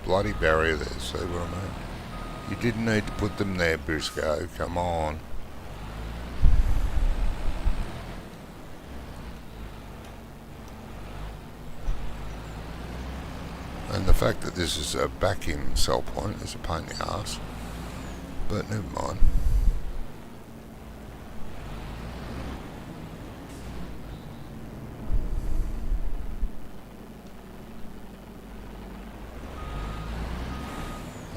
Bloody barrier there, see what I mean? You didn't need to put them there, Briscoe, come on. And the fact that this is a back-in sell point is a pain in the arse. But never mind.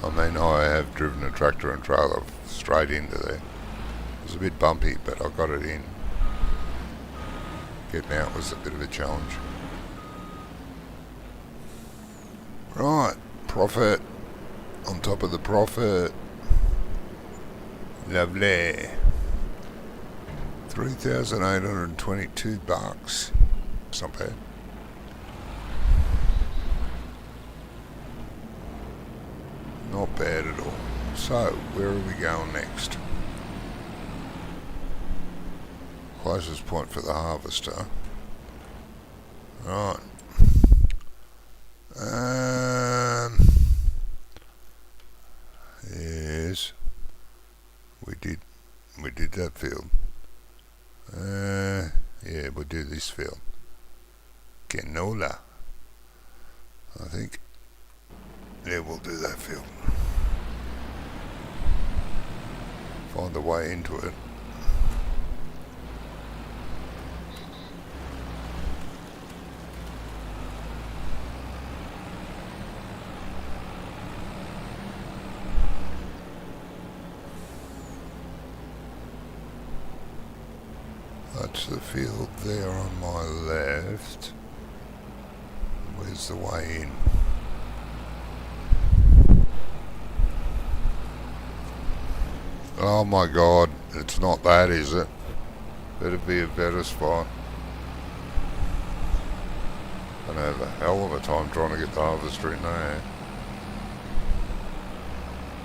I mean, I have driven a tractor and trailer straight into there. It was a bit bumpy, but I got it in. Getting out was a bit of a challenge. Right, profit. On top of the profit. Lovely. $3,822. It's not bad. Not bad at all. So, where are we going next? Closest point for the harvester. Right. Yes. We did that field. Yeah, we'll do this field. Canola. I think. Yeah, we'll do that field. Find the way into it. That's the field there on my left. Where's the way in? Oh my god, it's not that, is it? Better be a better spot. Gonna have a hell of a time trying to get the harvester in there.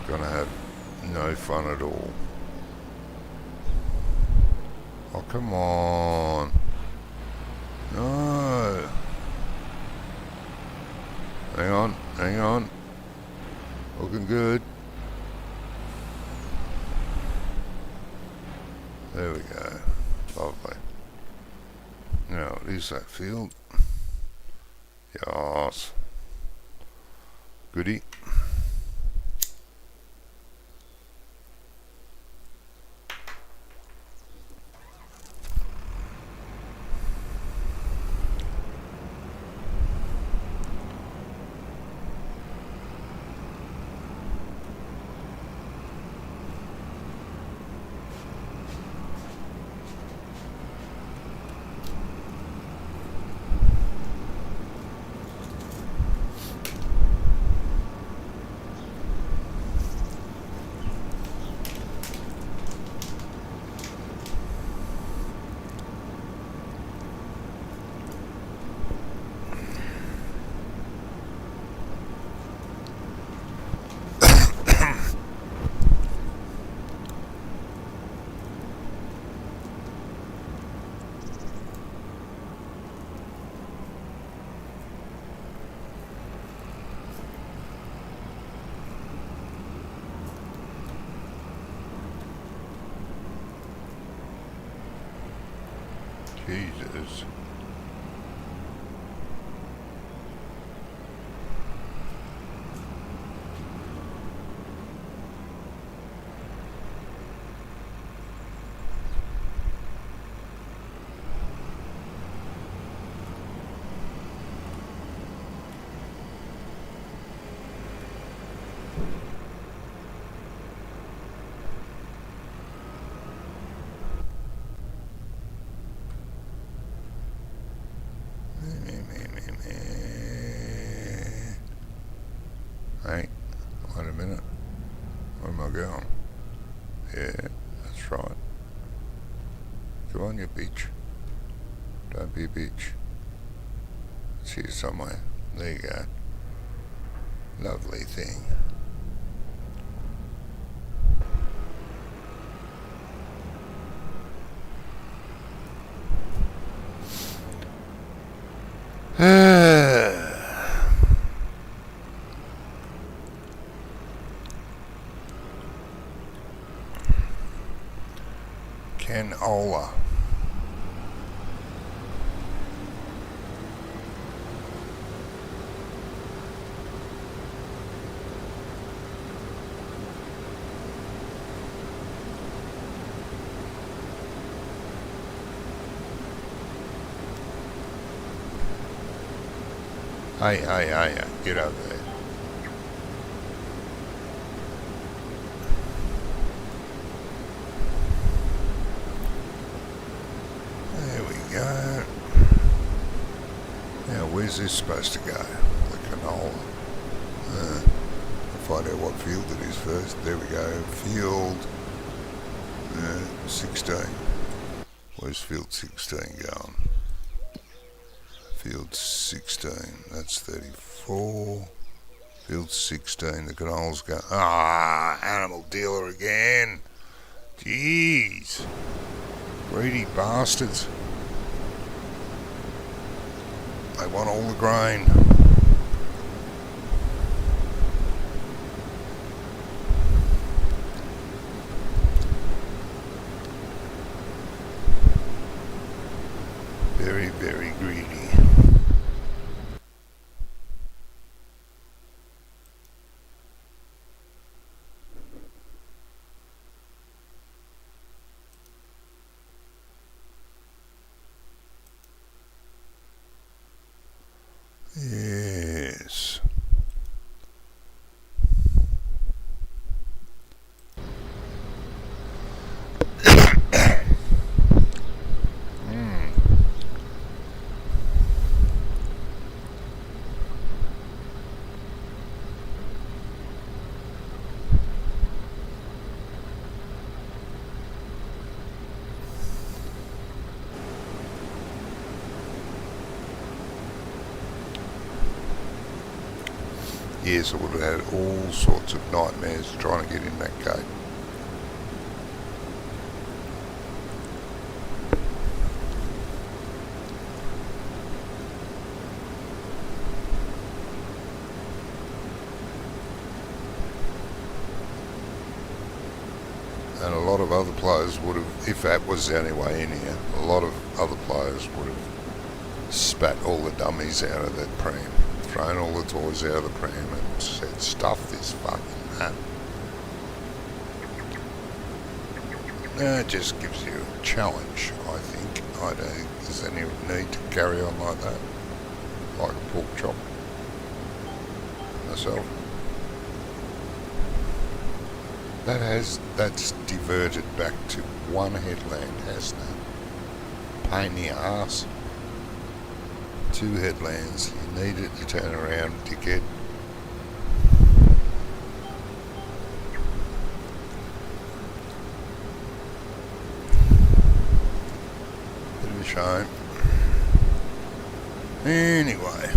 Gonna have no fun at all. Oh, come on. No. Hang on, hang on. Looking good. There we go. Lovely. Now, is that field? Yes. Goody. Jesus. Hey, wait a minute. Where am I going? Yeah, that's right. Go on, you bitch. Don't be a bitch. It's here somewhere. There you go. Lovely thing. Canola. Hey, get over there. There we go. Now, where's this supposed to go? The canola. I'll find out what field it is first. There we go. Field 16. Where's field 16 going? Field 16, that's 34. Field 16, the canol's going. Animal dealer again. Jeez. Greedy bastards. They want all the grain. Very, very greedy. Yes. Yes, I would have had all sorts of nightmares trying to get in that gate. And a lot of other players would have, if that was the only way in here, a lot of other players would have spat all the dummies out of that pram. Thrown all the toys out of the pram and said, stuff this fucking hat. It just gives you a challenge, I think. I don't think there's any need to carry on like that. Like a pork chop. Myself. That's diverted back to one headland, hasn't it? Pain in the arse. 2 headlands. You need it to turn around, dickhead. Bit of a shame. Anyway.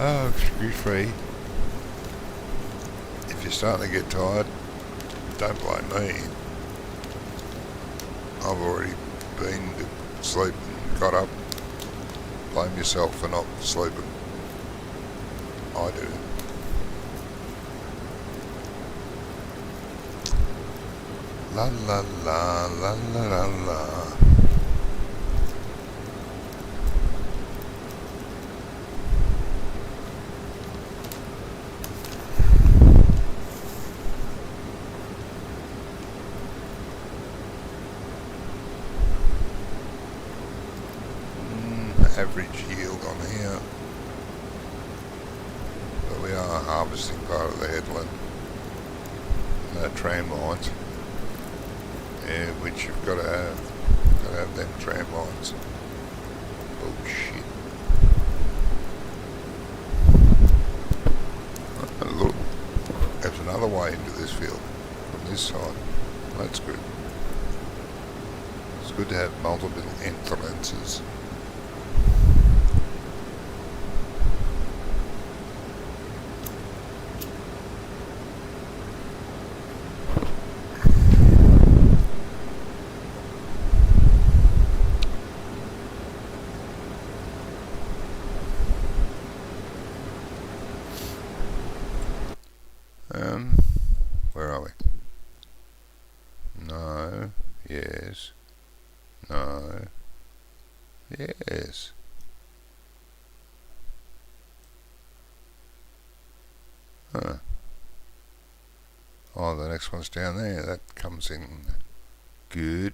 Oh, screw free. If you're starting to get tired, don't blame me. I've already been to sleep and got up Blame yourself for not sleeping. I do. La la la la la la la. Average yield on here, but we are harvesting part of the headland tram lines, which you've got to have them tram lines. Bullshit. Look, there's another way into this field from this side. That's good. It's good to have multiple entrances. Where are we? No, yes, no, yes. Huh. Oh, the next one's down there. That comes in good.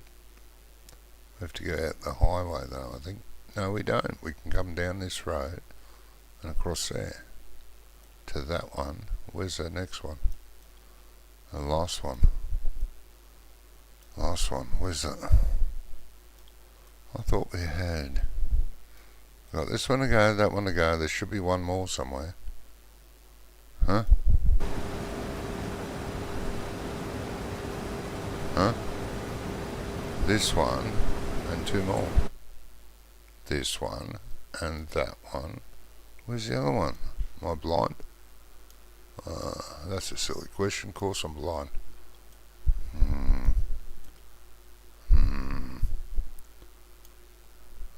We have to go out the highway though, I think. No, we don't. We can come down this road and across there to that one. Where's the next one? The last one. Last one. Where's that? I thought we had. Got this one to go, that one to go. There should be one more somewhere. Huh? Huh? This one and two more. This one and that one. Where's the other one? Am I blind? That's a silly question. Of course I'm blind.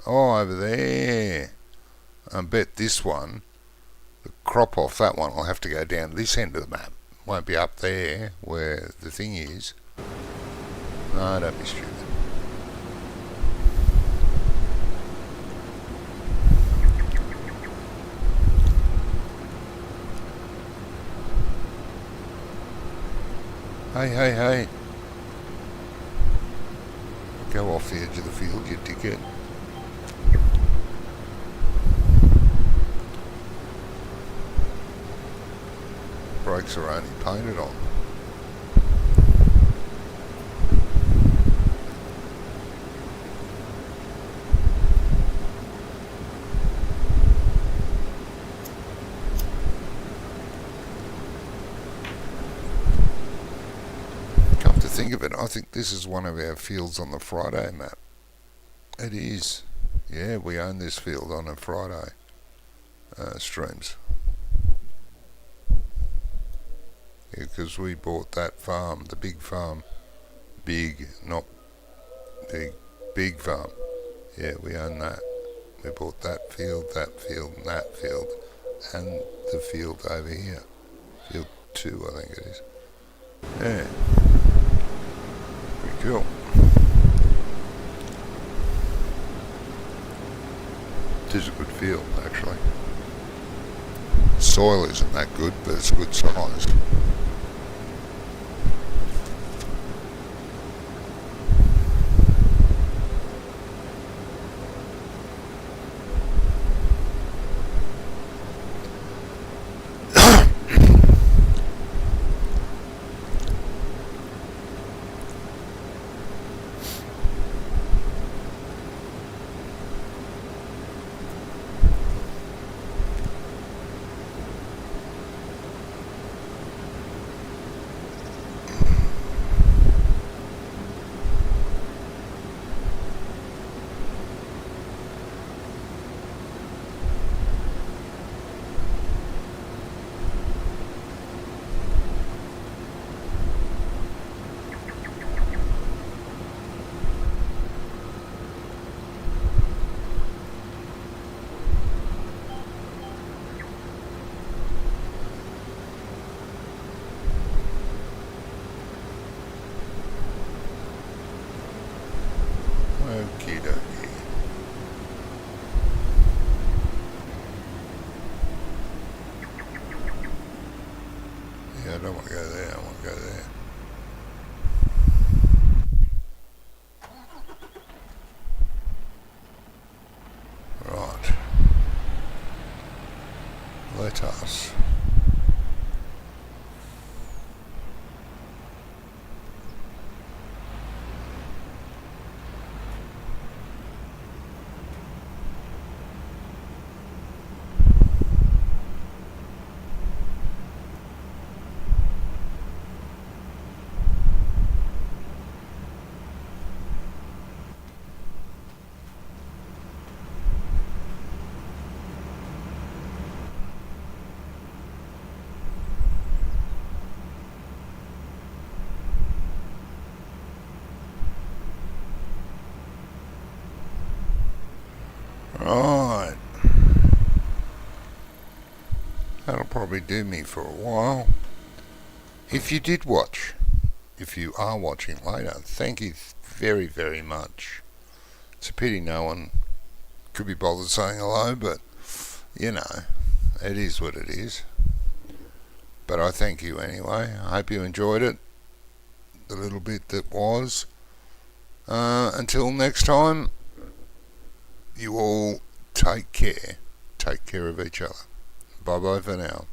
Oh, over there. I bet this one, the crop off that one, will have to go down this end of the map. Won't be up there where the thing is. No, don't be stupid. Hey, hey, hey. Go off the edge of the field, you dickhead. Brakes are only painted on. Come to think of it, I think this is one of our fields on the Friday map. It is. Yeah, we own this field on a Friday streams. Because we bought that farm, the big farm. Big, not big, big farm. Yeah, we own that. We bought that field, and that field, and the field over here. Field 2, I think it is. Yeah. Pretty cool. It is a good field, actually. Soil isn't that good, but it's good size. I don't want to go there. I want to go there. Right. Let us. Right. That'll probably do me for a while. If you did watch, if you are watching later, thank you very, very much. It's a pity no one could be bothered saying hello, but you know, it is what it is. But I thank you anyway. I hope you enjoyed it, the little bit that was. Until next time, you all take care. Take care of each other. Bye bye for now.